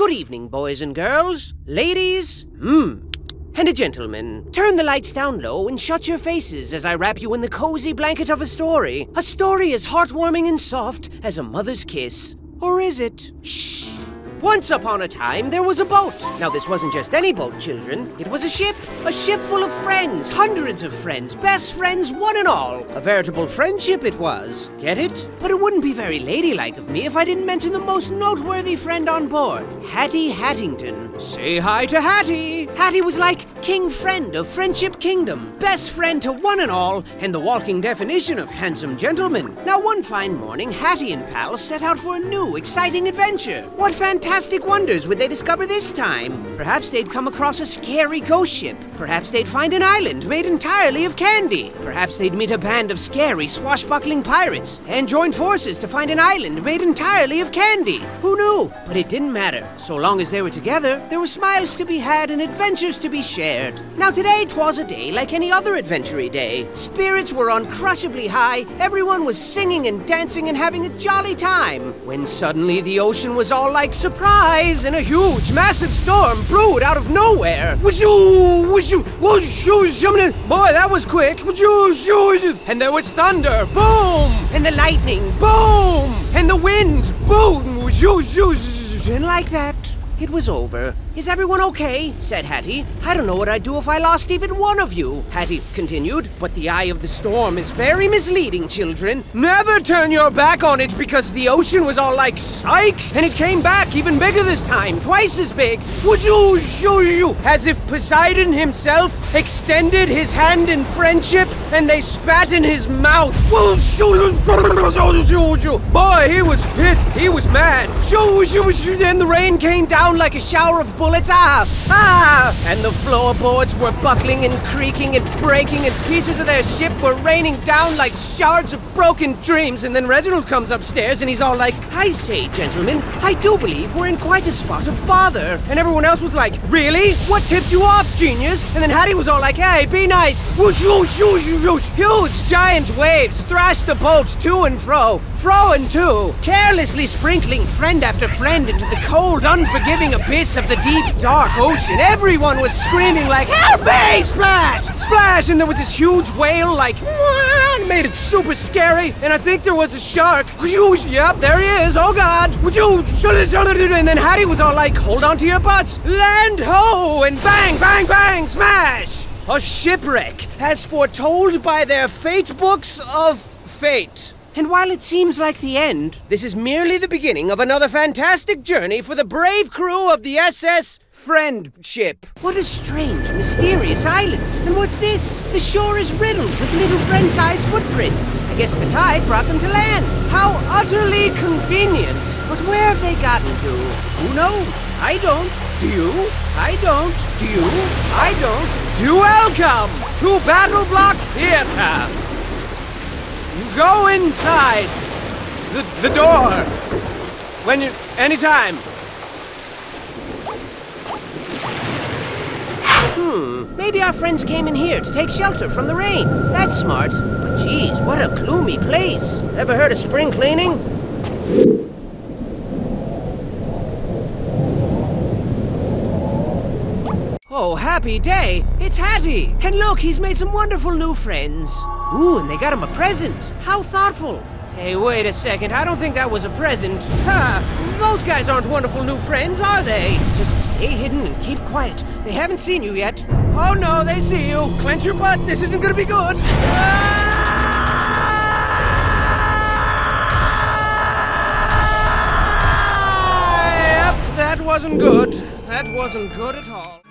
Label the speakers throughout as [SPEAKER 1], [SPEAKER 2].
[SPEAKER 1] Good evening, boys and girls, ladies, and a gentleman. Turn the lights down low and shut your faces as I wrap you in the cozy blanket of a story. A story as heartwarming and soft as a mother's kiss. Or is it? Shh. Once upon a time, there was a boat. Now, this wasn't just any boat, children. It was a ship full of friends, hundreds of friends, best friends, one and all. A veritable friendship it was. Get it? But it wouldn't be very ladylike of me if I didn't mention the most noteworthy friend on board, Hattie Hattington. Say hi to Hattie. Hattie was like king friend of Friendship Kingdom, best friend to one and all, and the walking definition of handsome gentleman. Now, one fine morning, Hattie and pals set out for a new, exciting adventure. What fantastic wonders would they discover this time? Perhaps they'd come across a scary ghost ship. Perhaps they'd find an island made entirely of candy. Perhaps they'd meet a band of scary, swashbuckling pirates and join forces to find an island made entirely of candy. Who knew? But it didn't matter. So long as they were together, there were smiles to be had and adventures to be shared. Now today, 'twas a day like any other adventure-y day. Spirits were uncrushably high, everyone was singing and dancing and having a jolly time, when suddenly the ocean was all like surprise, and a huge, massive storm brewed out of nowhere. Boy, that was quick. And there was thunder, boom! And the lightning, boom! And the wind, boom! And like that, it was over. Is everyone okay? Said Hattie. I don't know what I'd do if I lost even one of you, Hattie continued. But the eye of the storm is very misleading, children. Never turn your back on it because the ocean was all like, psych! And it came back even bigger this time, twice as big. As if Poseidon himself extended his hand in friendship and they spat in his mouth. Boy, he was pissed. He was mad. And the rain came down like a shower of bullets. And the floorboards were buckling and creaking and breaking, and pieces of their ship were raining down like shards of broken dreams. And then Reginald comes upstairs and he's all like, I say, gentlemen, I do believe we're in quite a spot of bother. And everyone else was like, really? What tipped you off, genius? And then Hattie was all like, hey, be nice. Huge giant waves thrashed the boat to and fro and to, carelessly sprinkling friend after friend into the cold, unforgiving abyss of the deep, dark ocean. Everyone was screaming like, help me! Splash! Splash! And there was this huge whale like, and made it super scary. And I think there was a shark. Yep, there he is. Oh God! And then Hattie was all like, hold on to your butts. Land ho! And bang, bang, bang! Smash! A shipwreck, as foretold by their fate books of fate. And while it seems like the end, this is merely the beginning of another fantastic journey for the brave crew of the SS Friendship. What a strange, mysterious island. And what's this? The shore is riddled with little friend-sized footprints. I guess the tide brought them to land. How utterly convenient. But where have they gotten to? Who knows? I don't. Do you? I don't. Do you? I don't. Do welcome to Battle Block Theater. Go inside the door when you anytime. Maybe our friends came in here to take shelter from the rain. That's smart. But geez, what a gloomy place. Ever heard of spring cleaning? Oh, happy day! It's Hattie! And look, he's made some wonderful new friends. Ooh, and they got him a present. How thoughtful. Hey, wait a second. I don't think that was a present. Those guys aren't wonderful new friends, are they? Just stay hidden and keep quiet. They haven't seen you yet. Oh no, they see you. Clench your butt. This isn't gonna be good. Yep, that wasn't good. That wasn't good at all.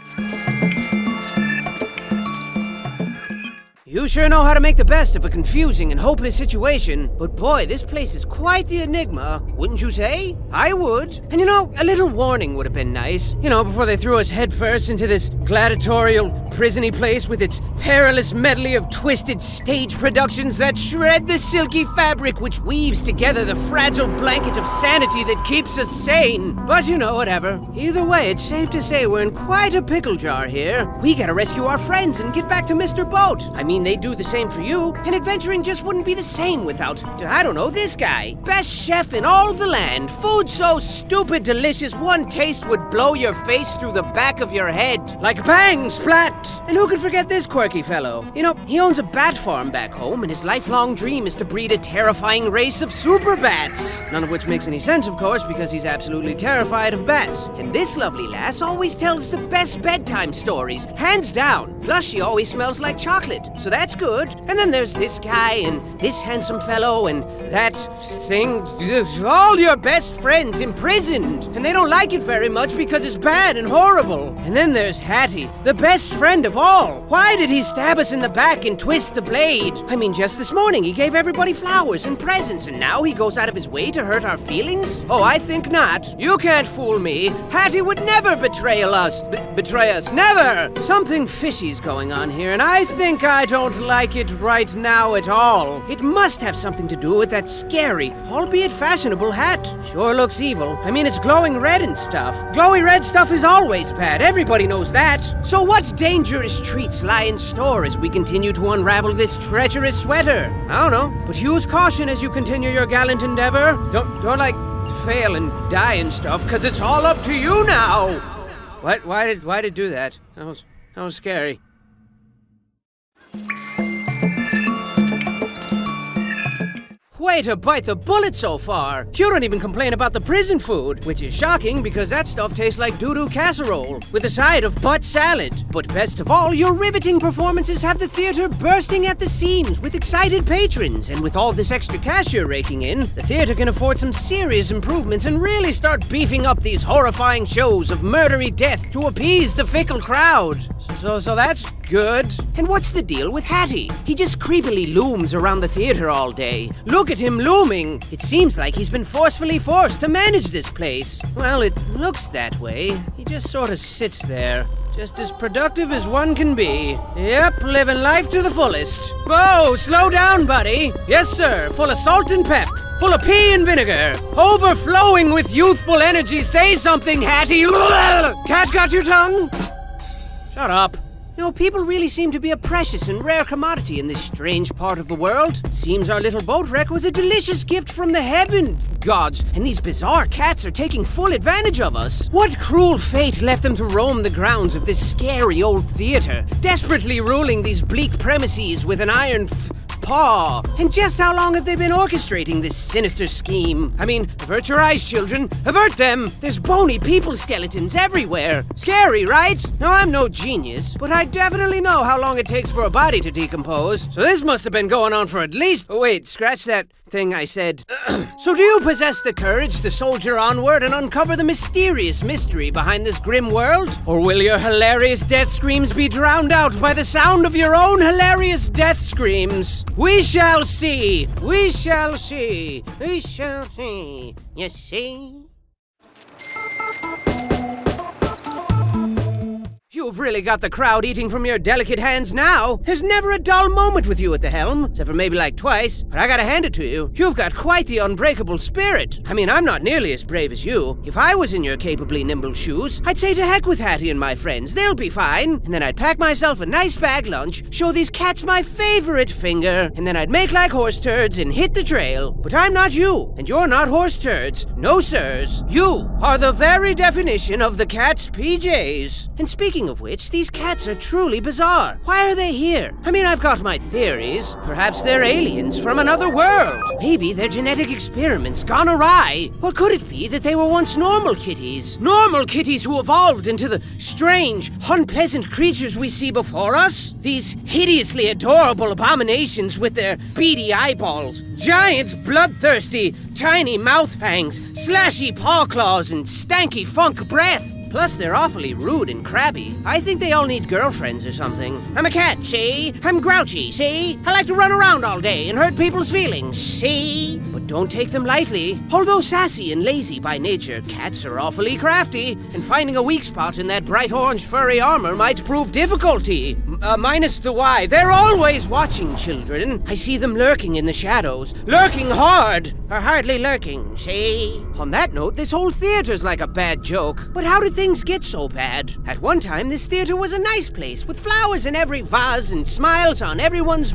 [SPEAKER 1] You sure know how to make the best of a confusing and hopeless situation, but boy, this place is quite the enigma, wouldn't you say? I would. And you know, a little warning would have been nice. You know, before they threw us headfirst into this gladiatorial, prison-y place with its perilous medley of twisted stage productions that shred the silky fabric which weaves together the fragile blanket of sanity that keeps us sane. But you know, whatever. Either way, it's safe to say we're in quite a pickle jar here. We gotta rescue our friends and get back to Mr. Boat. I mean, they'd do the same for you, and adventuring just wouldn't be the same without, I don't know, this guy. Best chef in all the land. Food so stupid delicious, one taste would blow your face through the back of your head. Like bang, splat! And who could forget this quirky fellow? You know, he owns a bat farm back home, and his lifelong dream is to breed a terrifying race of super bats. None of which makes any sense, of course, because he's absolutely terrified of bats. And this lovely lass always tells the best bedtime stories, hands down. Plus, she always smells like chocolate, so that's good. And then there's this guy, and this handsome fellow, and that thing. All your best friends imprisoned, and they don't like it very much because it's bad and horrible. And then there's Hattie, the best friend of all. Why did he stab us in the back and twist the blade? I mean, just this morning he gave everybody flowers and presents, and now he goes out of his way to hurt our feelings? Oh, I think not. You can't fool me. Hattie would never betray us. Betray us. Never! Something fishy's going on here, and I think I don't like it right now at all. It must have something to do with that scary, albeit fashionable hat. Sure looks evil. I mean, it's glowing red and stuff. Glowy red stuff is always bad. Everybody knows that. So what dangerous treats lie in store as we continue to unravel this treacherous sweater? I don't know, but use caution as you continue your gallant endeavor. Don't like fail and die and stuff, cause it's all up to you now. What? Why did it do that? That was scary. Way to bite the bullet so far! You don't even complain about the prison food, which is shocking because that stuff tastes like doo-doo casserole, with a side of butt salad. But best of all, your riveting performances have the theater bursting at the seams with excited patrons, and with all this extra cash you're raking in, the theater can afford some serious improvements and really start beefing up these horrifying shows of murdery death to appease the fickle crowd. So that's good. And what's the deal with Hattie? He just creepily looms around the theater all day. Look at him looming. It seems like he's been forcefully forced to manage this place. Well, it looks that way. He just sort of sits there, just as productive as one can be. Yep, living life to the fullest. Whoa, slow down, buddy. Yes, sir, full of salt and pep. Full of pea and vinegar. Overflowing with youthful energy. Say something, Hattie. Cat got your tongue? Shut up. You know, people really seem to be a precious and rare commodity in this strange part of the world. Seems our little boat wreck was a delicious gift from the heaven gods, and these bizarre cats are taking full advantage of us. What cruel fate left them to roam the grounds of this scary old theater, desperately ruling these bleak premises with an iron paw? And just how long have they been orchestrating this sinister scheme? I mean, avert your eyes, children. Avert them! There's bony people skeletons everywhere. Scary, right? Now, I'm no genius, but I definitely know how long it takes for a body to decompose. So this must have been going on for at least... Oh, wait, scratch that thing I said. So do you possess the courage to soldier onward and uncover the mysterious mystery behind this grim world? Or will your hilarious death screams be drowned out by the sound of your own hilarious death screams? We shall see! We shall see! We shall see! You see? You've really got the crowd eating from your delicate hands now. There's never a dull moment with you at the helm, except for maybe like twice, but I gotta hand it to you. You've got quite the unbreakable spirit. I mean, I'm not nearly as brave as you. If I was in your capably nimble shoes, I'd say to heck with Hattie and my friends. They'll be fine. And then I'd pack myself a nice bag lunch, show these cats my favorite finger, and then I'd make like horse turds and hit the trail. But I'm not you, and you're not horse turds. No, sirs. You are the very definition of the cat's PJs. And speaking of which, these cats are truly bizarre. Why are they here? I mean, I've got my theories. Perhaps they're aliens from another world. Maybe their genetic experiments gone awry. Or could it be that they were once normal kitties? Normal kitties who evolved into the strange, unpleasant creatures we see before us? These hideously adorable abominations with their beady eyeballs, giant, bloodthirsty, tiny mouth fangs, slashy paw claws, and stanky funk breath. Plus, they're awfully rude and crabby. I think they all need girlfriends or something. I'm a cat, see? I'm grouchy, see? I like to run around all day and hurt people's feelings, see? But don't take them lightly. Although sassy and lazy by nature, cats are awfully crafty, and finding a weak spot in that bright orange furry armor might prove difficulty. Minus the why. They're always watching, children. I see them lurking in the shadows. Lurking hard, or hardly lurking, see? On that note, this whole theater's like a bad joke. But how did they things get so bad? At one time, this theater was a nice place with flowers in every vase and smiles on everyone's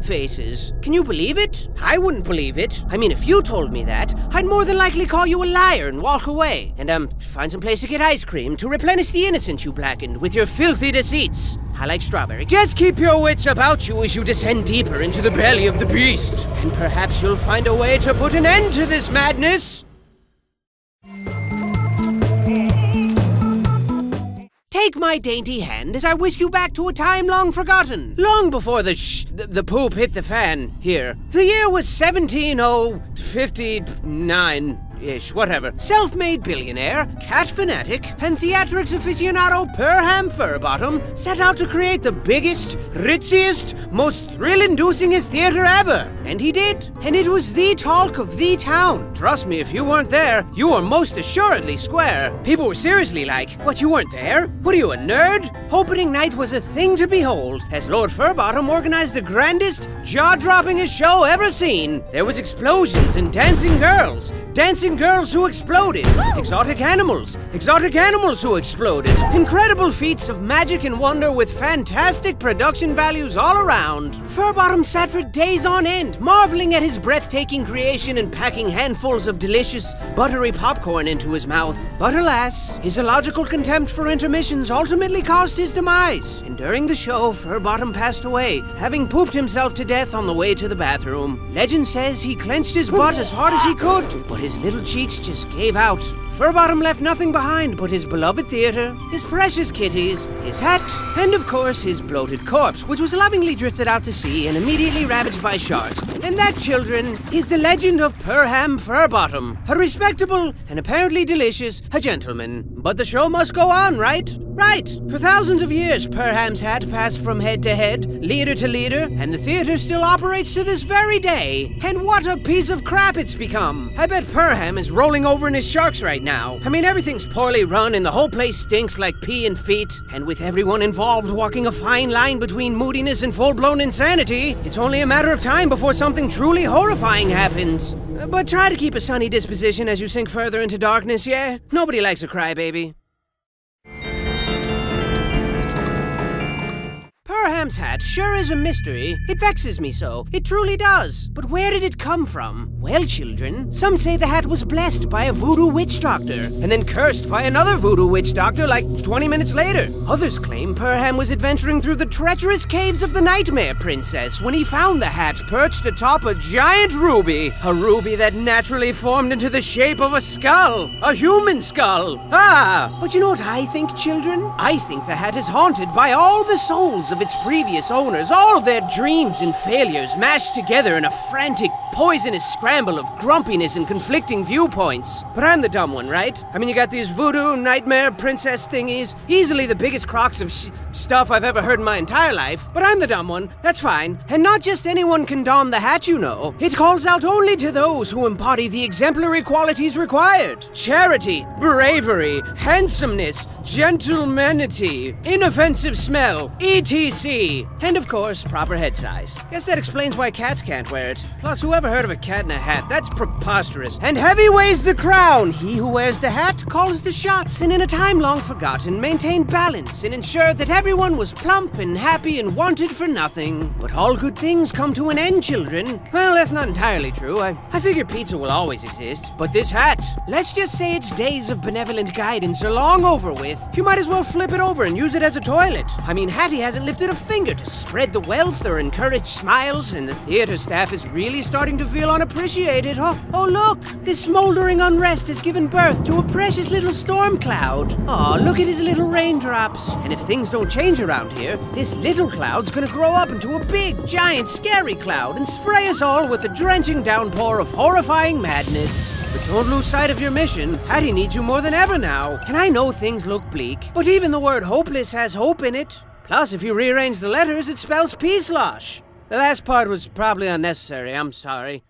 [SPEAKER 1] faces. Can you believe it? I wouldn't believe it. I mean, if you told me that, I'd more than likely call you a liar and walk away. And, find some place to get ice cream to replenish the innocence you blackened with your filthy deceits. I like strawberry. Just keep your wits about you as you descend deeper into the belly of the beast. And perhaps you'll find a way to put an end to this madness. Take my dainty hand as I whisk you back to a time long forgotten, long before the poop hit the fan here. The year was 17059-ish, whatever. Self-made billionaire, cat fanatic, and theatrics aficionado Perham Furbottom set out to create the biggest, ritziest, most thrill-inducingest theater ever. And he did. And it was the talk of the town. Trust me, if you weren't there, you were most assuredly square. People were seriously like, what, you weren't there? What are you, a nerd? Opening night was a thing to behold, as Lord Furbottom organized the grandest, jaw-droppingest show ever seen. There was explosions and dancing girls who exploded, exotic animals who exploded, incredible feats of magic and wonder with fantastic production values all around. Furbottom sat for days on end, marveling at his breathtaking creation and packing handfuls of delicious, buttery popcorn into his mouth. But alas, his illogical contempt for intermissions ultimately caused his demise, and during the show, Furbottom passed away, having pooped himself to death on the way to the bathroom. Legend says he clenched his butt as hard as he could, but his little cheeks just gave out. Furbottom left nothing behind but his beloved theater, his precious kitties, his hat, and of course his bloated corpse, which was lovingly drifted out to sea and immediately ravaged by sharks. And that, children, is the legend of Perham Furbottom, a respectable and apparently delicious gentleman. But the show must go on, right? Right! For thousands of years, Perham's hat passed from head to head, leader to leader, and the theater still operates to this very day. And what a piece of crap it's become! I bet Perham is rolling over in his sharks right now. I mean, everything's poorly run and the whole place stinks like pee and feet. And with everyone involved walking a fine line between moodiness and full-blown insanity, it's only a matter of time before something truly horrifying happens. But try to keep a sunny disposition as you sink further into darkness, yeah? Nobody likes a crybaby. Perham's hat sure is a mystery. It vexes me so. It truly does. But where did it come from? Well, children, some say the hat was blessed by a voodoo witch doctor, and then cursed by another voodoo witch doctor like 20 minutes later. Others claim Perham was adventuring through the treacherous caves of the Nightmare Princess when he found the hat perched atop a giant ruby. A ruby that naturally formed into the shape of a skull. A human skull. Ah! But you know what I think, children? I think the hat is haunted by all the souls of its previous owners, all their dreams and failures mashed together in a frantic, poisonous scramble of grumpiness and conflicting viewpoints. But I'm the dumb one, right? I mean, you got these voodoo nightmare princess thingies, easily the biggest crocks of stuff I've ever heard in my entire life. But I'm the dumb one, that's fine. And not just anyone can don the hat, you know. It calls out only to those who embody the exemplary qualities required. Charity, bravery, handsomeness, gentlemanity, inoffensive smell, etc. And of course, proper head size. Guess that explains why cats can't wear it. Plus, whoever heard of a cat in a hat? That's preposterous. And heavy weighs the crown. He who wears the hat calls the shots, and in a time long forgotten, maintained balance and ensured that everyone was plump and happy and wanted for nothing. But all good things come to an end, children. Well, that's not entirely true. I figure pizza will always exist. But this hat, let's just say its days of benevolent guidance are long over with. You might as well flip it over and use it as a toilet. I mean, Hattie hasn't lifted a finger to spread the wealth or encourage smiles, and the theater staff is really starting to feel unappreciated. Oh look! This smoldering unrest has given birth to a precious little storm cloud. Oh, look at his little raindrops. And if things don't change around here, this little cloud's gonna grow up into a big, giant, scary cloud and spray us all with a drenching downpour of horrifying madness. But don't lose sight of your mission. Hattie needs you more than ever now. And I know things look bleak, but even the word hopeless has hope in it. Plus, if you rearrange the letters, it spells peace-losh. The last part was probably unnecessary, I'm sorry.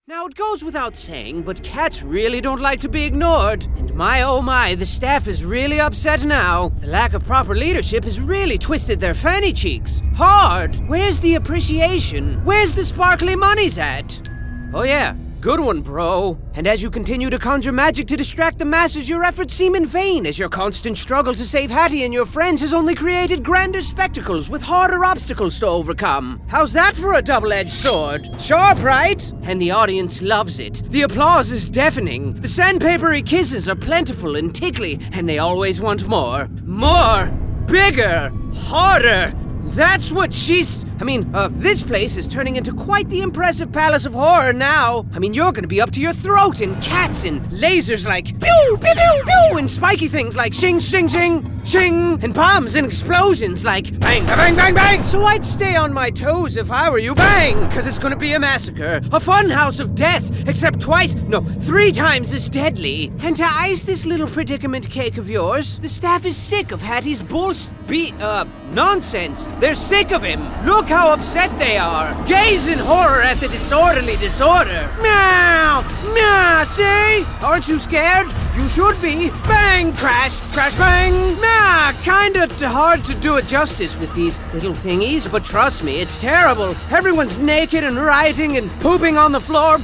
[SPEAKER 1] Now, it goes without saying, but cats really don't like to be ignored. And my oh my, the staff is really upset now. The lack of proper leadership has really twisted their fanny cheeks. Hard! Where's the appreciation? Where's the sparkly monies at? Oh yeah. Good one, bro. And as you continue to conjure magic to distract the masses, your efforts seem in vain, as your constant struggle to save Hattie and your friends has only created grander spectacles with harder obstacles to overcome. How's that for a double-edged sword? Sharp, right? And the audience loves it. The applause is deafening. The sandpapery kisses are plentiful and tickly, and they always want more. More! Bigger! Harder! That's what this place is turning into quite the impressive palace of horror now. You're gonna be up to your throat in cats and lasers like pew, pew, pew, pew, and spiky things like shing, shing, shing, shing, and bombs and explosions like bang, bang, bang, bang. So I'd stay on my toes if I were you, bang, cause it's gonna be a massacre. A fun house of death, except 3 times as deadly. And to ice this little predicament cake of yours, the staff is sick of Hattie's nonsense. They're sick of him. Look how upset they are. Gaze in horror at the disorderly disorder. Meow! Meow! See? Aren't you scared? You should be. Bang! Crash! Crash! Bang! Nah! Kinda hard to do it justice with these little thingies, but trust me, it's terrible. Everyone's naked and rioting and pooping on the floor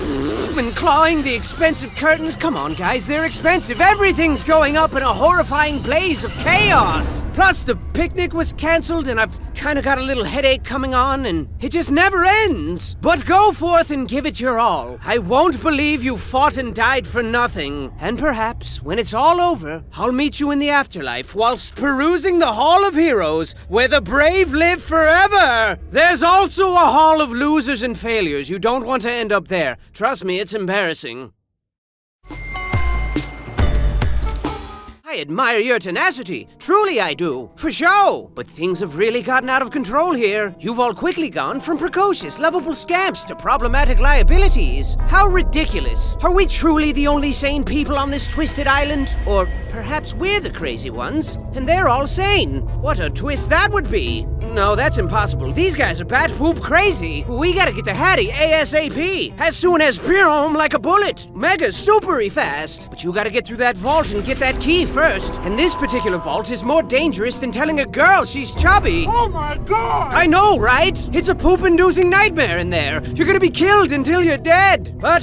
[SPEAKER 1] and clawing the expensive curtains. Come on, guys, they're expensive. Everything's going up in a horrifying blaze of chaos. Plus, the picnic was cancelled, and I've kinda got a little headache coming on, and it just never ends. But go forth and give it your all. I won't believe you fought and died for nothing. And perhaps, when it's all over, I'll meet you in the afterlife whilst perusing the Hall of Heroes, where the brave live forever. There's also a Hall of Losers and Failures. You don't want to end up there. Trust me, it's embarrassing. I admire your tenacity. Truly I do. For show. But things have really gotten out of control here. You've all quickly gone from precocious, lovable scamps to problematic liabilities. How ridiculous. Are we truly the only sane people on this twisted island? Or perhaps we're the crazy ones, and they're all sane. What a twist that would be. No, that's impossible. These guys are bat poop crazy. We gotta get to Hattie ASAP. As soon as boom, like a bullet. Mega supery fast. But you gotta get through that vault and get that key first. And this particular vault is more dangerous than telling a girl she's chubby.
[SPEAKER 2] Oh my god!
[SPEAKER 1] I know, right? It's a poop-inducing nightmare in there. You're gonna be killed until you're dead. But,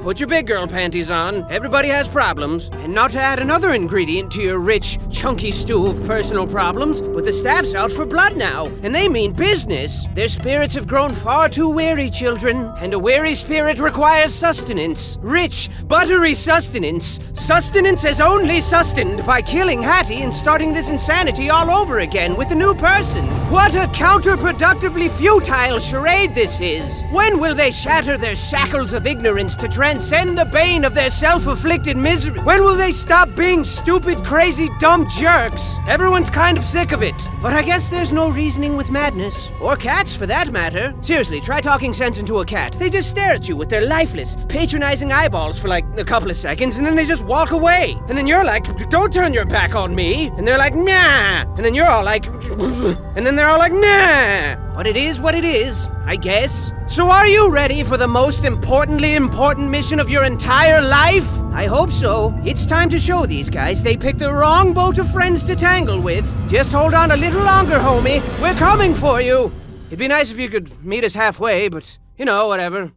[SPEAKER 1] put your big girl panties on. Everybody has problems. And not to add another ingredient to your rich, chunky stew of personal problems, but the staff's out for blood now. And they mean business. Their spirits have grown far too weary, children. And a weary spirit requires sustenance. Rich, buttery sustenance. Sustenance as only sustained by killing Hattie and starting this insanity all over again with a new person. What a counterproductively futile charade this is. When will they shatter their shackles of ignorance to transcend the bane of their self-afflicted misery? When will they stop being stupid, crazy, dumb jerks? Everyone's kind of sick of it. But I guess there's no reasoning with madness. Or cats, for that matter. Seriously, try talking sense into a cat. They just stare at you with their lifeless, patronizing eyeballs for like a couple of seconds, and then they just walk away. And then you're like, don't turn your back on me. And they're like, nah. And then you're all like, and then they're all like, nah. But it is what it is, I guess. So are you ready for the most importantly important mission of your entire life? I hope so. It's time to show these guys they picked the wrong boat of friends to tangle with. Just hold on a little longer, homie. We're coming for you. It'd be nice if you could meet us halfway, but, whatever.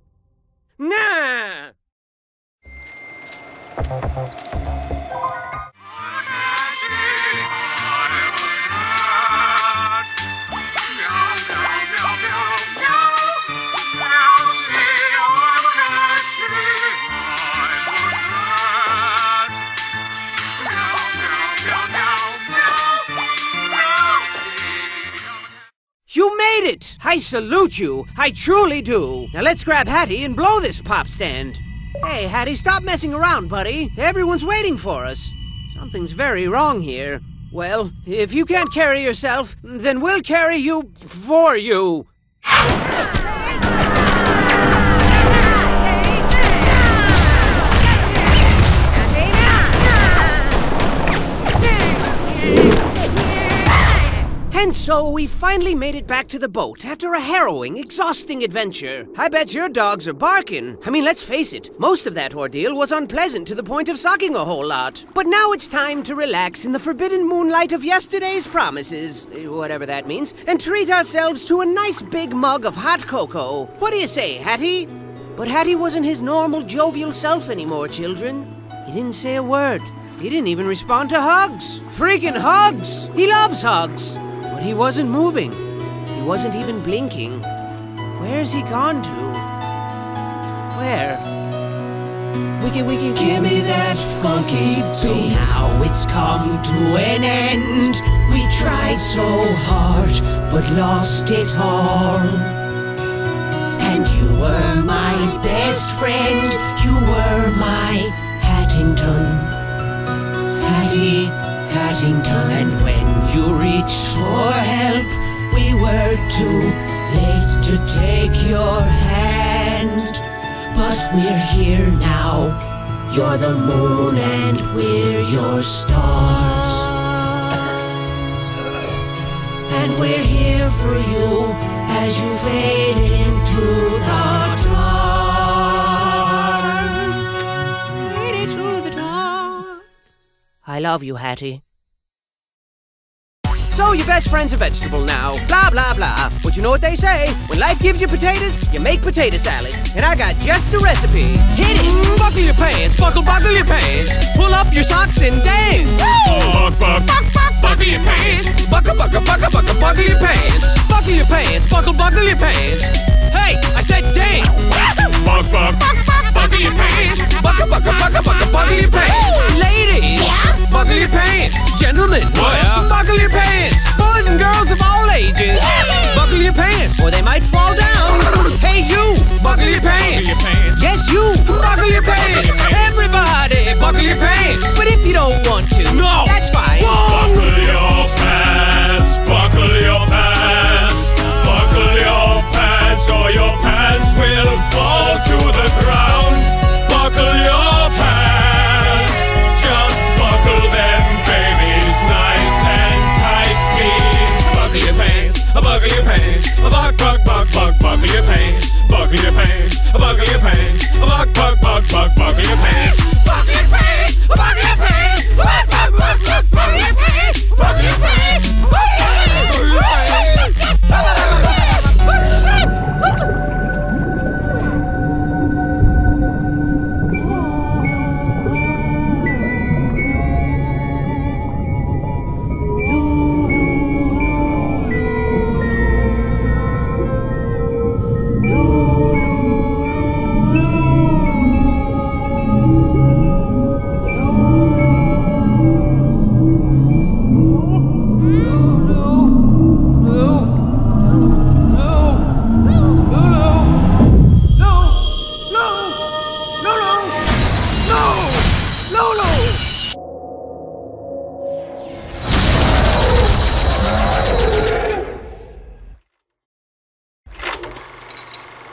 [SPEAKER 1] Nah! You made it! I salute you. I truly do. Now let's grab Hattie and blow this pop stand. Hey, Hattie, stop messing around, buddy. Everyone's waiting for us. Something's very wrong here. Well, if you can't carry yourself, then we'll carry you for you. And so we finally made it back to the boat after a harrowing, exhausting adventure. I bet your dogs are barking. Let's face it, most of that ordeal was unpleasant to the point of sucking a whole lot. But now it's time to relax in the forbidden moonlight of yesterday's promises, whatever that means, and treat ourselves to a nice big mug of hot cocoa. What do you say, Hattie? But Hattie wasn't his normal jovial self anymore, children. He didn't say a word. He didn't even respond to hugs. Freaking hugs! He loves hugs. But he wasn't moving. He wasn't even blinking. Where's he gone to? Where?
[SPEAKER 2] Wiki, give me that funky beat.
[SPEAKER 1] So now it's come to an end.
[SPEAKER 2] We tried so hard, but lost it all. And you were my best friend. You were my Hattington. Hattington.
[SPEAKER 1] And when you reached for help,
[SPEAKER 2] we were too late to take your hand. But we're here now. You're the moon and we're your stars. And we're here for you as you fade into the dark. Fade into the dark.
[SPEAKER 1] I love you, Hattie. So your best friend's a vegetable now, blah blah blah. But you know what they say, when life gives you potatoes, you make potato salad. And I got just the recipe. Hit it! Buckle your pants, buckle your pants. Pull up your socks and dance. Buckle your pants. Buckle your pants. Buckle your pants, buckle your pants. Hey, I said dance. Buckle your pants. Buckle your pants. Ladies, buckle your pants. Gentlemen, buckle your pants. Boys and girls of all ages, buckle your pants or they might fall down. Hey you, buckle your pants. Yes you, buckle your pants. Everybody, buckle your pants. But if you don't want to, no, that's fine.
[SPEAKER 3] Buckle your pants, buckle your pants. Buckle your pants or your pants will fall to the ground. Buckle your pants, just buckle them babies nice and tight, please. Buckle your pants, buckle your pants, buckle your pants, buckle your pants, buckle your pants, buckle your pants, buckle your pants, buckle your pants, buckle your pants, buckle your pants,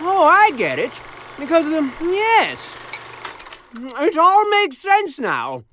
[SPEAKER 1] Oh, I get it. Because of the... Yes. It all makes sense now.